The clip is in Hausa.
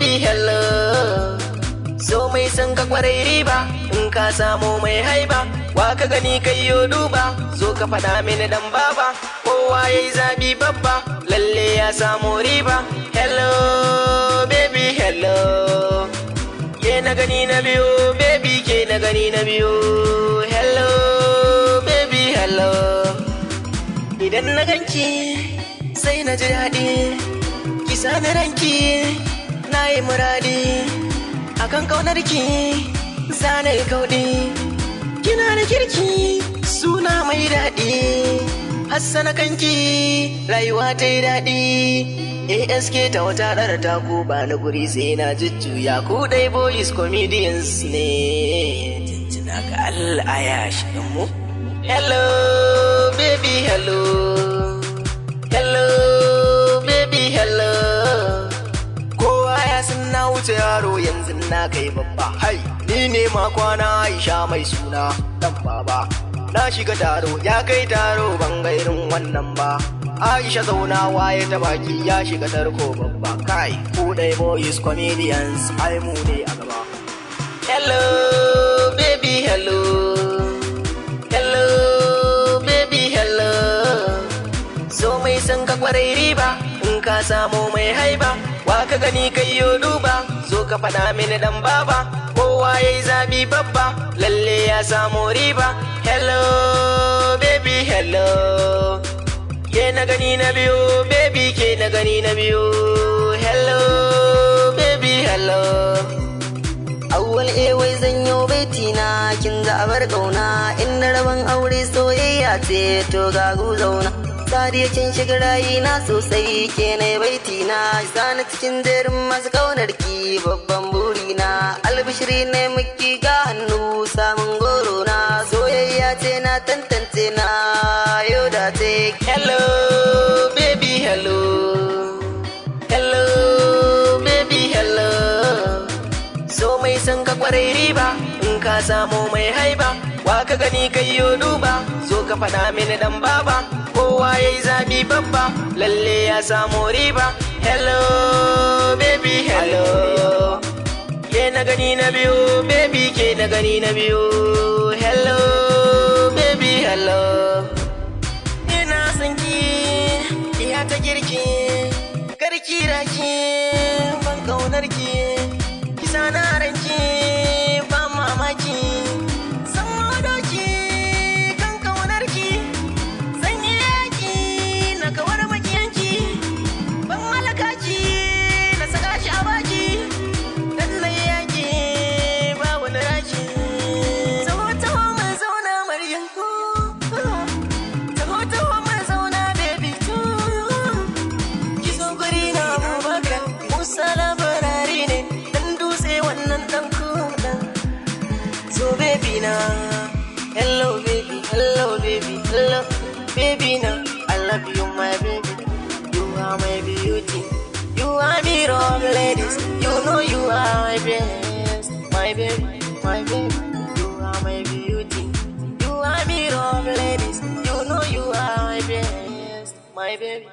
baby hello. So mai san ka kwarai riba, in ka samu mai haiba, wa ka gani kai yo duba, zo ka faɗa mini dan baba, kowa yayi zabi babba, lalle ya samu riba. Hello baby hello, ke na gani na biyo, baby ke na gani na biyo. Hello baby hello, idan na ganki sai na ji daɗi, kisa na ranki na yi muradi, akan ƙaunarki zana yi kauɗi, kina da kirki suna mai daɗi, hassana kanki rayuwa ta yi daɗi. ASK ta wata ɗara ta ku ba na guri sai na jujjuya ku dai boys comedians ne, jinjina ga al'ayash ɗinmu. Hello baby hello, hello baby hello, kowa ya san na wuce yaro yanzu na kai babba. Hai ni ne ma kwana Aisha mai suna dan baba, na shiga taro ya kai taro ban ga irin wannan ba. Aisha zauna waye ta baki ya shiga tarko babba. Kai ku dai boys comedians ai mu ne a gaba. Hello baby hello, hello baby hello, so mai san ka kwarai riba, in ka samu mai haiba, wa ka gani kai yo duba, zo ka faɗa mini dan baba, kowa yayi zabi babba, lalle ya samu riba. Hello baby hello, ke na gani na biyo, baby ke na gani na biyo. Hello baby hello. Awwal wai zanyo baiti na kin ga abar kauna, inda rabon aure soyayya ce to ga zauna. Sadiya kin shiga rayina sosai, ke na baiti na sani cikin jerin masu kaunar ki, babban burina albishiri ne miki ga hannu samun goro na, soyayya ce na tantance na yau da te. Hello baby hello, hello baby hello, so mai san ka kwarai riba, in ka samu mai haiba, wa ka gani kai yo duba, zo ka faɗa mini dan baba, kowa yayi zabi babba, lalle ya samu riba. Hello baby hello, ke na gani na biyo, baby ke na gani na biyo. Hello baby hello, ina son ki iya ta girki, karki raki ban kaunar ki, kisa na ranki ba mamaki, san doki kan kaunar ki, zan yi yaki na kawar makiyanki, ban malaka ki na saka shi a baki, dan na yaki ba wani raki. Taho taho mun zauna Maryam, taho taho mun zauna baby too, ki zo guri na Abubakar Musa labarari ne, dan dutse wannan dan kuɗan. So baby na, hello baby hello baby na, I love you my baby, you are my beauty, you are the wrong ladies, you know you are my best, my baby, you are my beauty, you are the wrong ladies, you know you are my best, my baby.